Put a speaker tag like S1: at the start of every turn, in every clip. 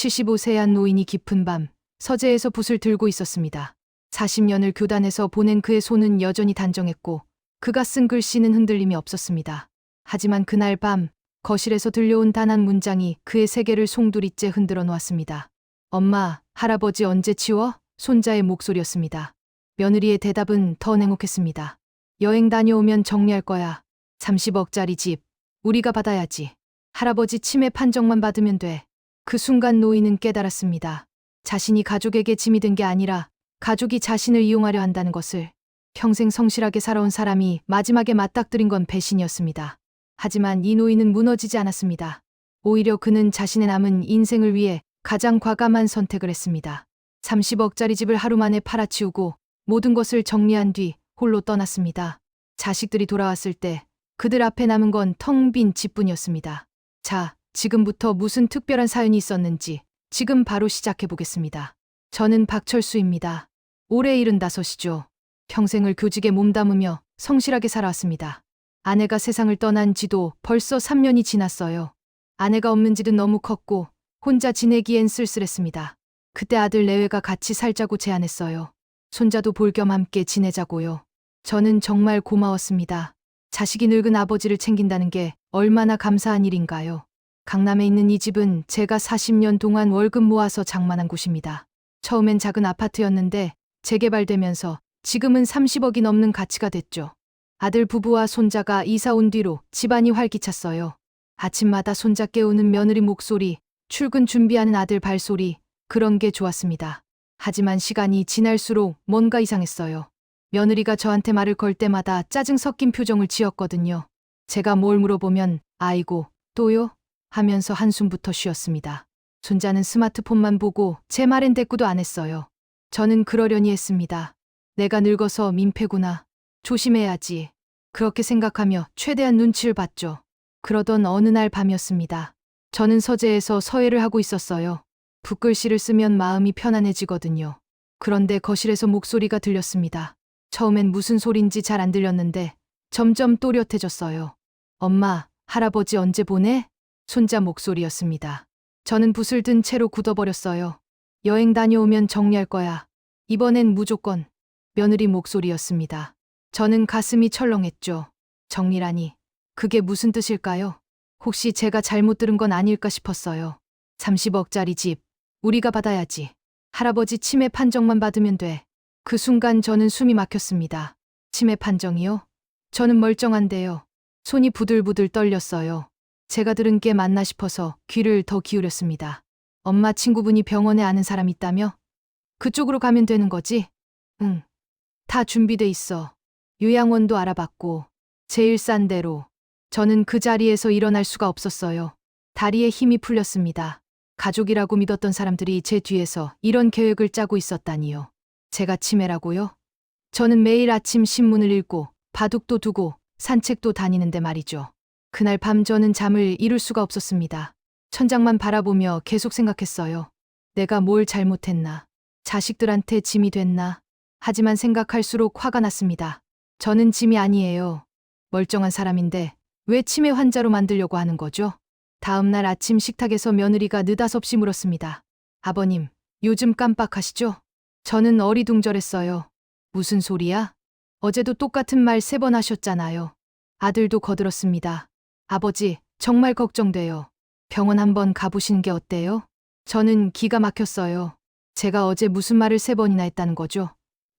S1: 75세한 노인이 깊은 밤 서재에서 붓을 들고 있었습니다. 40년을 교단에서 보낸 그의 손은 여전히 단정했고 그가 쓴 글씨는 흔들림이 없었습니다. 하지만 그날 밤 거실에서 들려온 단 한 문장이 그의 세계를 송두리째 흔들어 놓았습니다. 엄마, 할아버지 언제 치워? 손자의 목소리였습니다. 며느리의 대답은 더 냉혹했습니다. 여행 다녀오면 정리할 거야. 30억짜리 집, 우리가 받아야지. 할아버지 치매 판정만 받으면 돼. 그 순간 노인은 깨달았습니다. 자신이 가족에게 짐이 된 게 아니라 가족이 자신을 이용하려 한다는 것을. 평생 성실하게 살아온 사람이 마지막에 맞닥뜨린 건 배신이었습니다. 하지만 이 노인은 무너지지 않았습니다. 오히려 그는 자신의 남은 인생을 위해 가장 과감한 선택을 했습니다. 30억짜리 집을 하루 만에 팔아치우고 모든 것을 정리한 뒤 홀로 떠났습니다. 자식들이 돌아왔을 때 그들 앞에 남은 건 텅 빈 집뿐이었습니다. 자, 지금부터 무슨 특별한 사연이 있었는지 지금 바로 시작해 보겠습니다. 저는 박철수입니다. 올해 75이죠. 평생을 교직에 몸담으며 성실하게 살아왔습니다. 아내가 세상을 떠난 지도 벌써 3년이 지났어요. 아내가 없는 집은 너무 컸고 혼자 지내기엔 쓸쓸했습니다. 그때 아들 내외가 같이 살자고 제안했어요. 손자도 볼 겸 함께 지내자고요. 저는 정말 고마웠습니다. 자식이 늙은 아버지를 챙긴다는 게 얼마나 감사한 일인가요. 강남에 있는 이 집은 제가 40년 동안 월급 모아서 장만한 곳입니다. 처음엔 작은 아파트였는데 재개발되면서 지금은 30억이 넘는 가치가 됐죠. 아들 부부와 손자가 이사 온 뒤로 집안이 활기찼어요. 아침마다 손자 깨우는 며느리 목소리, 출근 준비하는 아들 발소리, 그런 게 좋았습니다. 하지만 시간이 지날수록 뭔가 이상했어요. 며느리가 저한테 말을 걸 때마다 짜증 섞인 표정을 지었거든요. 제가 뭘 물어보면 아이고, 또요? 하면서 한숨부터 쉬었습니다. 손자는 스마트폰만 보고 제 말엔 대꾸도 안 했어요. 저는 그러려니 했습니다. 내가 늙어서 민폐구나. 조심해야지. 그렇게 생각하며 최대한 눈치를 봤죠. 그러던 어느 날 밤이었습니다. 저는 서재에서 서예를 하고 있었어요. 붓글씨를 쓰면 마음이 편안해지거든요. 그런데 거실에서 목소리가 들렸습니다. 처음엔 무슨 소린지 잘 안 들렸는데 점점 또렷해졌어요. 엄마, 할아버지 언제 보내? 손자 목소리였습니다. 저는 붓을 든 채로 굳어버렸어요. 여행 다녀오면 정리할 거야. 이번엔 무조건. 며느리 목소리였습니다. 저는 가슴이 철렁했죠. 정리라니. 그게 무슨 뜻일까요? 혹시 제가 잘못 들은 건 아닐까 싶었어요. 30억짜리 집, 우리가 받아야지. 할아버지 치매 판정만 받으면 돼. 그 순간 저는 숨이 막혔습니다. 치매 판정이요? 저는 멀쩡한데요. 손이 부들부들 떨렸어요. 제가 들은 게 맞나 싶어서 귀를 더 기울였습니다. 엄마 친구분이 병원에 아는 사람 있다며? 그쪽으로 가면 되는 거지? 응. 다 준비돼 있어. 요양원도 알아봤고 제일 싼 데로. 저는 그 자리에서 일어날 수가 없었어요. 다리에 힘이 풀렸습니다. 가족이라고 믿었던 사람들이 제 뒤에서 이런 계획을 짜고 있었다니요. 제가 치매라고요? 저는 매일 아침 신문을 읽고 바둑도 두고 산책도 다니는데 말이죠. 그날 밤 저는 잠을 이룰 수가 없었습니다. 천장만 바라보며 계속 생각했어요. 내가 뭘 잘못했나? 자식들한테 짐이 됐나? 하지만 생각할수록 화가 났습니다. 저는 짐이 아니에요. 멀쩡한 사람인데 왜 치매 환자로 만들려고 하는 거죠? 다음 날 아침 식탁에서 며느리가 느닷없이 물었습니다. 아버님, 요즘 깜빡하시죠? 저는 어리둥절했어요. 무슨 소리야? 어제도 똑같은 말 3번 하셨잖아요. 아들도 거들었습니다. 아버지, 정말 걱정돼요. 병원 한번 가보시는 게 어때요? 저는 기가 막혔어요. 제가 어제 무슨 말을 3번이나 했다는 거죠?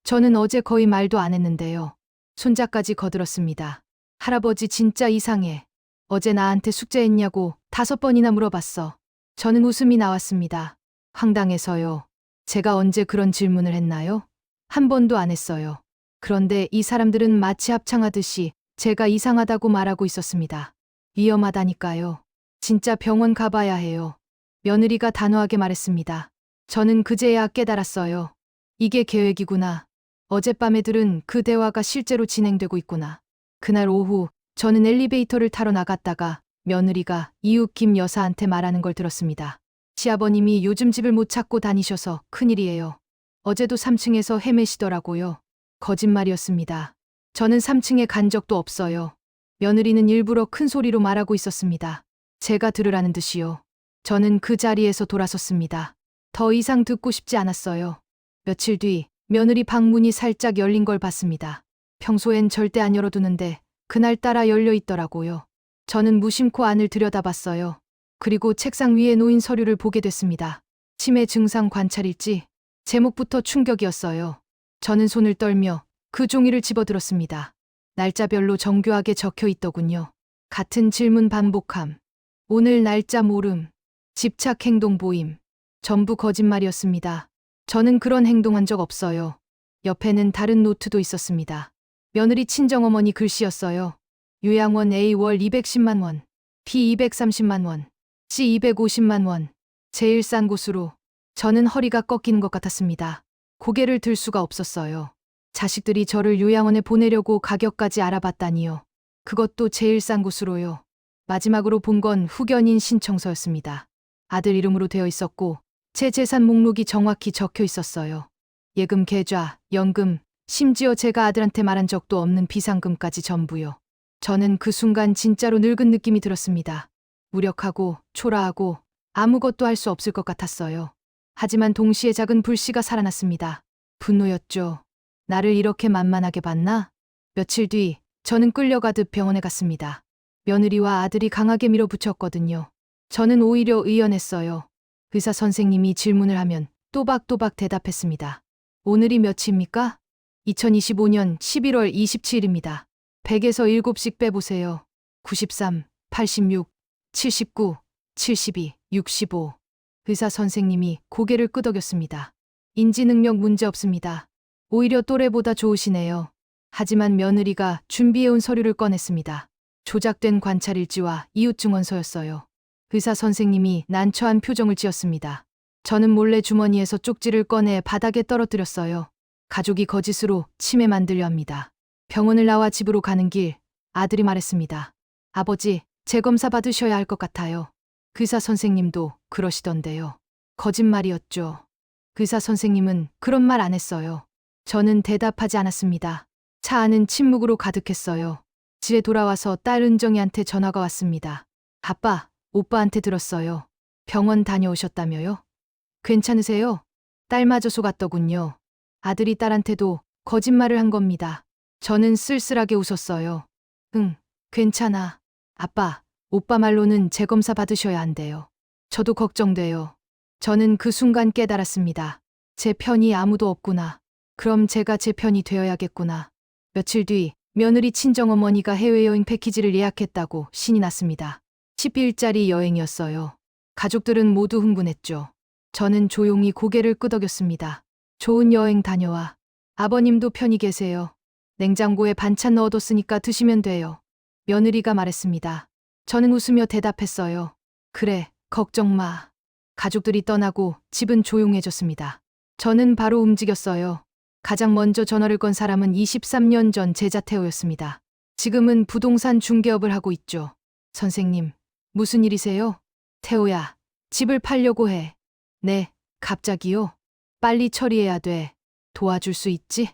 S1: 저는 어제 거의 말도 안 했는데요. 손자까지 거들었습니다. 할아버지 진짜 이상해. 어제 나한테 숙제했냐고 5번이나 물어봤어. 저는 웃음이 나왔습니다. 황당해서요. 제가 언제 그런 질문을 했나요? 한 번도 안 했어요. 그런데 이 사람들은 마치 합창하듯이 제가 이상하다고 말하고 있었습니다. 위험하다니까요. 진짜 병원 가봐야 해요. 며느리가 단호하게 말했습니다. 저는 그제야 깨달았어요. 이게 계획이구나. 어젯밤에 들은 그 대화가 실제로 진행되고 있구나. 그날 오후 저는 엘리베이터를 타러 나갔다가 며느리가 이웃 김 여사한테 말하는 걸 들었습니다. 시아버님이 요즘 집을 못 찾고 다니셔서 큰일이에요. 어제도 3층에서 헤매시더라고요. 거짓말이었습니다. 저는 3층에 간 적도 없어요. 며느리는 일부러 큰 소리로 말하고 있었습니다. 제가 들으라는 듯이요. 저는 그 자리에서 돌아섰습니다. 더 이상 듣고 싶지 않았어요. 며칠 뒤 며느리 방문이 살짝 열린 걸 봤습니다. 평소엔 절대 안 열어두는데 그날따라 열려 있더라고요. 저는 무심코 안을 들여다봤어요. 그리고 책상 위에 놓인 서류를 보게 됐습니다. 치매 증상 관찰일지. 제목부터 충격이었어요. 저는 손을 떨며 그 종이를 집어들었습니다. 날짜별로 정교하게 적혀 있더군요. 같은 질문 반복함. 오늘 날짜 모름. 집착 행동 보임. 전부 거짓말이었습니다. 저는 그런 행동한 적 없어요. 옆에는 다른 노트도 있었습니다. 며느리 친정어머니 글씨였어요. 요양원 A 월 210만 원, B 230만 원, C 250만 원. 제일 싼 곳으로. 저는 허리가 꺾이는 것 같았습니다. 고개를 들 수가 없었어요. 자식들이 저를 요양원에 보내려고 가격까지 알아봤다니요. 그것도 제일 싼 곳으로요. 마지막으로 본 건 후견인 신청서였습니다. 아들 이름으로 되어 있었고 제 재산 목록이 정확히 적혀 있었어요. 예금 계좌, 연금, 심지어 제가 아들한테 말한 적도 없는 비상금까지 전부요. 저는 그 순간 진짜로 늙은 느낌이 들었습니다. 무력하고 초라하고 아무것도 할 수 없을 것 같았어요. 하지만 동시에 작은 불씨가 살아났습니다. 분노였죠. 나를 이렇게 만만하게 봤나? 며칠 뒤 저는 끌려가듯 병원에 갔습니다. 며느리와 아들이 강하게 밀어붙였거든요. 저는 오히려 의연했어요. 의사 선생님이 질문을 하면 또박또박 대답했습니다. 오늘이 며칠입니까? 2025년 11월 27일입니다. 100에서 7씩 빼보세요. 93, 86, 79, 72, 65. 의사 선생님이 고개를 끄덕였습니다. 인지 능력 문제 없습니다. 오히려 또래보다 좋으시네요. 하지만 며느리가 준비해온 서류를 꺼냈습니다. 조작된 관찰일지와 이웃 증언서였어요. 의사 선생님이 난처한 표정을 지었습니다. 저는 몰래 주머니에서 쪽지를 꺼내 바닥에 떨어뜨렸어요. 가족이 거짓으로 치매 만들려 합니다. 병원을 나와 집으로 가는 길, 아들이 말했습니다. 아버지, 재검사 받으셔야 할 것 같아요. 의사 선생님도 그러시던데요. 거짓말이었죠. 의사 선생님은 그런 말 안 했어요. 저는 대답하지 않았습니다. 차 안은 침묵으로 가득했어요. 집에 돌아와서 딸 은정이한테 전화가 왔습니다. 아빠, 오빠한테 들었어요. 병원 다녀오셨다며요? 괜찮으세요? 딸마저 속았더군요. 아들이 딸한테도 거짓말을 한 겁니다. 저는 쓸쓸하게 웃었어요. 응, 괜찮아. 아빠, 오빠 말로는 재검사 받으셔야 한대요. 저도 걱정돼요. 저는 그 순간 깨달았습니다. 제 편이 아무도 없구나. 그럼 제가 제 편이 되어야겠구나. 며칠 뒤 며느리 친정어머니가 해외여행 패키지를 예약했다고 신이 났습니다. 10일짜리 여행이었어요. 가족들은 모두 흥분했죠. 저는 조용히 고개를 끄덕였습니다. 좋은 여행 다녀와. 아버님도 편히 계세요. 냉장고에 반찬 넣어뒀으니까 드시면 돼요. 며느리가 말했습니다. 저는 웃으며 대답했어요. 그래, 걱정 마. 가족들이 떠나고 집은 조용해졌습니다. 저는 바로 움직였어요. 가장 먼저 전화를 건 사람은 23년 전 제자 태호였습니다. 지금은 부동산 중개업을 하고 있죠. 선생님, 무슨 일이세요? 태호야, 집을 팔려고 해. 네, 갑자기요? 빨리 처리해야 돼. 도와줄 수 있지?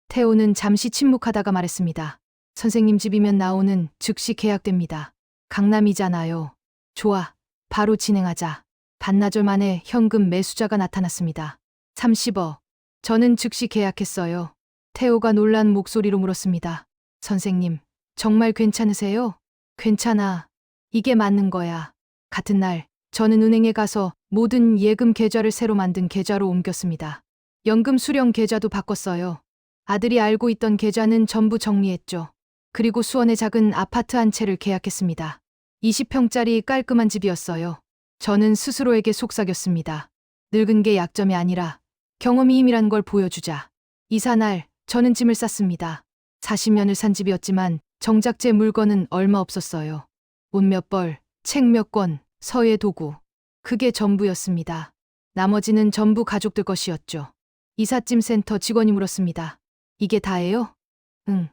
S1: 태호는 잠시 침묵하다가 말했습니다. 선생님 집이면 나오는 즉시 계약됩니다. 강남이잖아요. 좋아, 바로 진행하자. 반나절 만에 현금 매수자가 나타났습니다. 30억. 저는 즉시 계약했어요. 태호가 놀란 목소리로 물었습니다. 선생님, 정말 괜찮으세요? 괜찮아. 이게 맞는 거야. 같은 날, 저는 은행에 가서 모든 예금 계좌를 새로 만든 계좌로 옮겼습니다. 연금 수령 계좌도 바꿨어요. 아들이 알고 있던 계좌는 전부 정리했죠. 그리고 수원의 작은 아파트 한 채를 계약했습니다. 20평짜리 깔끔한 집이었어요. 저는 스스로에게 속삭였습니다. 늙은 게 약점이 아니라 경험이 힘이란 걸 보여주자. 이사 날 저는 짐을 쌌습니다. 40년을 산 집이었지만 정작 제 물건은 얼마 없었어요. 옷 몇 벌, 책 몇 권, 서예 도구. 그게 전부였습니다. 나머지는 전부 가족들 것이었죠. 이삿짐 센터 직원이 물었습니다. 이게 다예요? 응,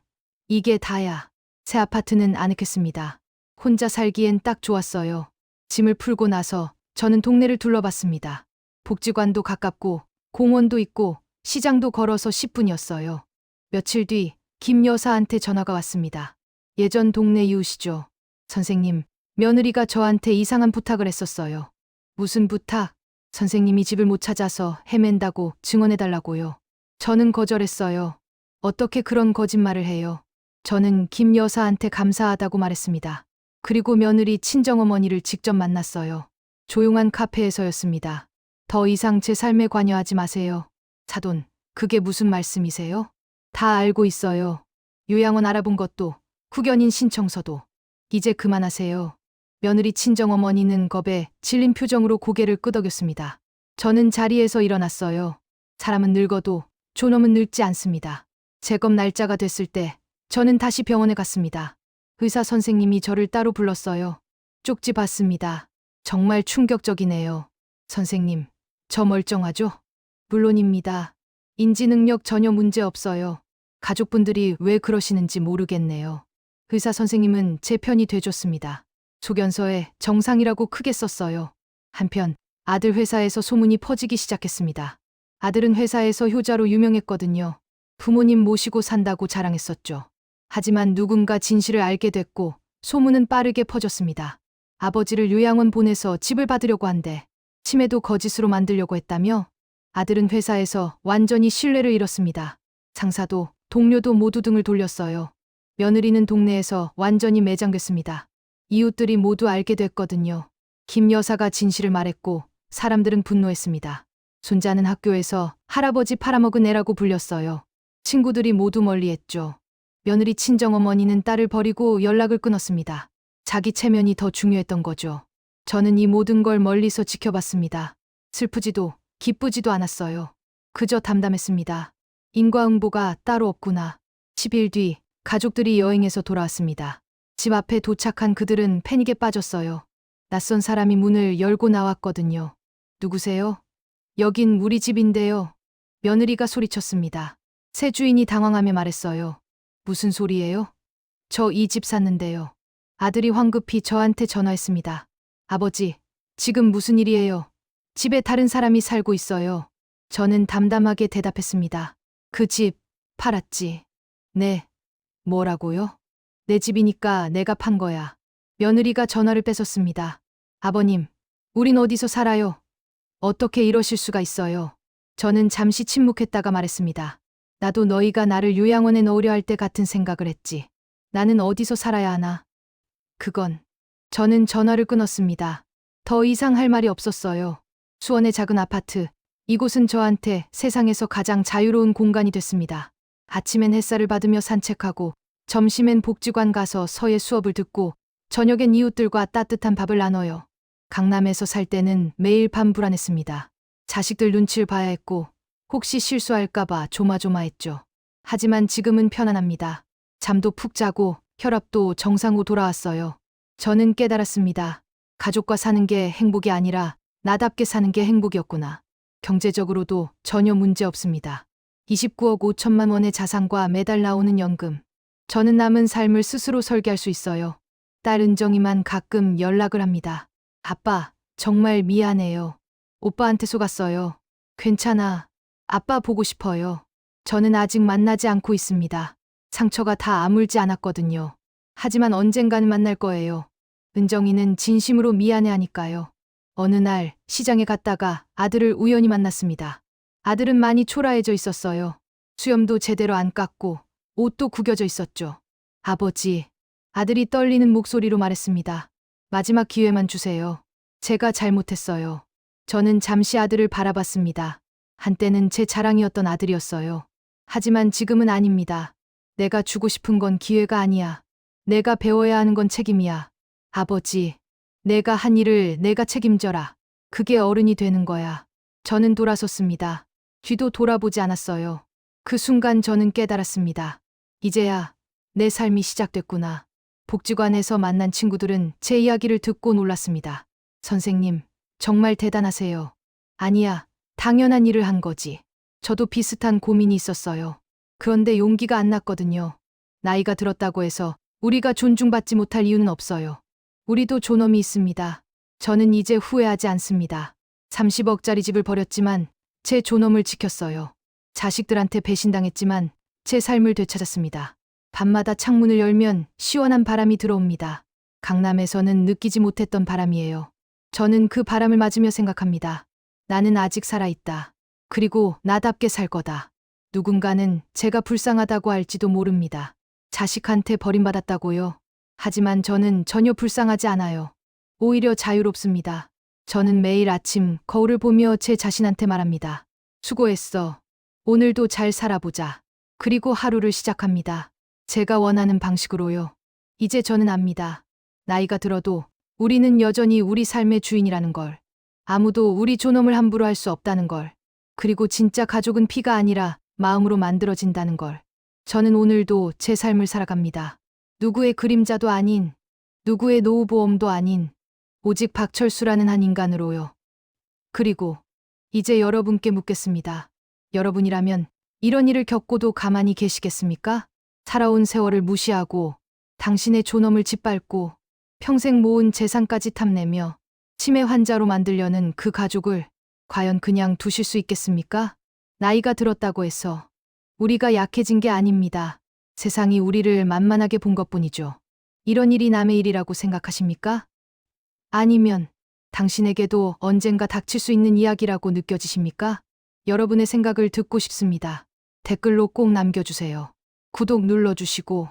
S1: 이게 다야. 새 아파트는 아늑했습니다. 혼자 살기엔 딱 좋았어요. 짐을 풀고 나서 저는 동네를 둘러봤습니다. 복지관도 가깝고 공원도 있고 시장도 걸어서 10분이었어요. 며칠 뒤 김 여사한테 전화가 왔습니다. 예전 동네 이웃이죠. 선생님, 며느리가 저한테 이상한 부탁을 했었어요. 무슨 부탁? 선생님이 집을 못 찾아서 헤맨다고 증언해달라고요. 저는 거절했어요. 어떻게 그런 거짓말을 해요? 저는 김 여사한테 감사하다고 말했습니다. 그리고 며느리 친정어머니를 직접 만났어요. 조용한 카페에서였습니다. 더 이상 제 삶에 관여하지 마세요. 사돈, 그게 무슨 말씀이세요? 다 알고 있어요. 요양원 알아본 것도, 후견인 신청서도. 이제 그만하세요. 며느리 친정어머니는 겁에 질린 표정으로 고개를 끄덕였습니다. 저는 자리에서 일어났어요. 사람은 늙어도 존엄은 늙지 않습니다. 재검 날짜가 됐을 때 저는 다시 병원에 갔습니다. 의사 선생님이 저를 따로 불렀어요. 쪽지 봤습니다. 정말 충격적이네요. 선생님, 저 멀쩡하죠? 물론입니다. 인지 능력 전혀 문제 없어요. 가족분들이 왜 그러시는지 모르겠네요. 의사 선생님은 제 편이 돼줬습니다. 소견서에 정상이라고 크게 썼어요. 한편 아들 회사에서 소문이 퍼지기 시작했습니다. 아들은 회사에서 효자로 유명했거든요. 부모님 모시고 산다고 자랑했었죠. 하지만 누군가 진실을 알게 됐고 소문은 빠르게 퍼졌습니다. 아버지를 요양원 보내서 집을 받으려고 한대. 치매도 거짓으로 만들려고 했다며? 아들은 회사에서 완전히 신뢰를 잃었습니다. 상사도 동료도 모두 등을 돌렸어요. 며느리는 동네에서 완전히 매장됐습니다. 이웃들이 모두 알게 됐거든요. 김 여사가 진실을 말했고 사람들은 분노했습니다. 손자는 학교에서 할아버지 팔아먹은 애라고 불렸어요. 친구들이 모두 멀리했죠. 며느리 친정어머니는 딸을 버리고 연락을 끊었습니다. 자기 체면이 더 중요했던 거죠. 저는 이 모든 걸 멀리서 지켜봤습니다. 슬프지도 기쁘지도 않았어요. 그저 담담했습니다. 인과응보가 따로 없구나. 10일 뒤 가족들이 여행에서 돌아왔습니다. 집 앞에 도착한 그들은 패닉에 빠졌어요. 낯선 사람이 문을 열고 나왔거든요. 누구세요? 여긴 우리 집인데요. 며느리가 소리쳤습니다. 새 주인이 당황하며 말했어요. 무슨 소리예요? 저 이 집 샀는데요. 아들이 황급히 저한테 전화했습니다. 아버지, 지금 무슨 일이에요? 집에 다른 사람이 살고 있어요. 저는 담담하게 대답했습니다. 그 집 팔았지. 네. 뭐라고요? 내 집이니까 내가 판 거야. 며느리가 전화를 뺏었습니다. 아버님, 우린 어디서 살아요? 어떻게 이러실 수가 있어요? 저는 잠시 침묵했다가 말했습니다. 나도 너희가 나를 요양원에 넣으려 할 때 같은 생각을 했지. 나는 어디서 살아야 하나? 저는 전화를 끊었습니다. 더 이상 할 말이 없었어요. 수원의 작은 아파트. 이곳은 저한테 세상에서 가장 자유로운 공간이 됐습니다. 아침엔 햇살을 받으며 산책하고, 점심엔 복지관 가서 서예 수업을 듣고, 저녁엔 이웃들과 따뜻한 밥을 나눠요. 강남에서 살 때는 매일 밤 불안했습니다. 자식들 눈치를 봐야 했고, 혹시 실수할까봐 조마조마했죠. 하지만 지금은 편안합니다. 잠도 푹 자고 혈압도 정상으로 돌아왔어요. 저는 깨달았습니다. 가족과 사는 게 행복이 아니라 나답게 사는 게 행복이었구나. 경제적으로도 전혀 문제 없습니다. 29억 5천만 원의 자산과 매달 나오는 연금. 저는 남은 삶을 스스로 설계할 수 있어요. 딸 은정이만 가끔 연락을 합니다. 아빠, 정말 미안해요. 오빠한테 속았어요. 괜찮아. 아빠 보고 싶어요. 저는 아직 만나지 않고 있습니다. 상처가 다 아물지 않았거든요. 하지만 언젠가는 만날 거예요. 은정이는 진심으로 미안해하니까요. 어느 날 시장에 갔다가 아들을 우연히 만났습니다. 아들은 많이 초라해져 있었어요. 수염도 제대로 안 깎고 옷도 구겨져 있었죠. 아버지, 아들이 떨리는 목소리로 말했습니다. 마지막 기회만 주세요. 제가 잘못했어요. 저는 잠시 아들을 바라봤습니다. 한때는 제 자랑이었던 아들이었어요. 하지만 지금은 아닙니다. 내가 주고 싶은 건 기회가 아니야. 내가 배워야 하는 건 책임이야. 아버지, 내가 한 일을 내가 책임져라. 그게 어른이 되는 거야. 저는 돌아섰습니다. 뒤도 돌아보지 않았어요. 그 순간 저는 깨달았습니다. 이제야 내 삶이 시작됐구나. 복지관에서 만난 친구들은 제 이야기를 듣고 놀랐습니다. 선생님, 정말 대단하세요. 아니야, 당연한 일을 한 거지. 저도 비슷한 고민이 있었어요. 그런데 용기가 안 났거든요. 나이가 들었다고 해서 우리가 존중받지 못할 이유는 없어요. 우리도 존엄이 있습니다. 저는 이제 후회하지 않습니다. 30억짜리 집을 버렸지만 제 존엄을 지켰어요. 자식들한테 배신당했지만 제 삶을 되찾았습니다. 밤마다 창문을 열면 시원한 바람이 들어옵니다. 강남에서는 느끼지 못했던 바람이에요. 저는 그 바람을 맞으며 생각합니다. 나는 아직 살아있다. 그리고 나답게 살 거다. 누군가는 제가 불쌍하다고 할지도 모릅니다. 자식한테 버림받았다고요. 하지만 저는 전혀 불쌍하지 않아요. 오히려 자유롭습니다. 저는 매일 아침 거울을 보며 제 자신한테 말합니다. 수고했어. 오늘도 잘 살아보자. 그리고 하루를 시작합니다. 제가 원하는 방식으로요. 이제 저는 압니다. 나이가 들어도 우리는 여전히 우리 삶의 주인이라는 걸. 아무도 우리 존엄을 함부로 할 수 없다는 걸. 그리고 진짜 가족은 피가 아니라 마음으로 만들어진다는 걸. 저는 오늘도 제 삶을 살아갑니다. 누구의 그림자도 아닌, 누구의 노후보험도 아닌, 오직 박철수라는 한 인간으로요. 그리고 이제 여러분께 묻겠습니다. 여러분이라면 이런 일을 겪고도 가만히 계시겠습니까? 살아온 세월을 무시하고 당신의 존엄을 짓밟고 평생 모은 재산까지 탐내며 치매 환자로 만들려는 그 가족을 과연 그냥 두실 수 있겠습니까? 나이가 들었다고 해서 우리가 약해진 게 아닙니다. 세상이 우리를 만만하게 본 것뿐이죠. 이런 일이 남의 일이라고 생각하십니까? 아니면 당신에게도 언젠가 닥칠 수 있는 이야기라고 느껴지십니까? 여러분의 생각을 듣고 싶습니다. 댓글로 꼭 남겨주세요. 구독 눌러주시고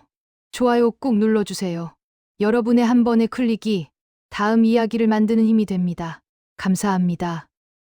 S1: 좋아요 꼭 눌러주세요. 여러분의 한 번의 클릭이 다음 이야기를 만드는 힘이 됩니다. 감사합니다.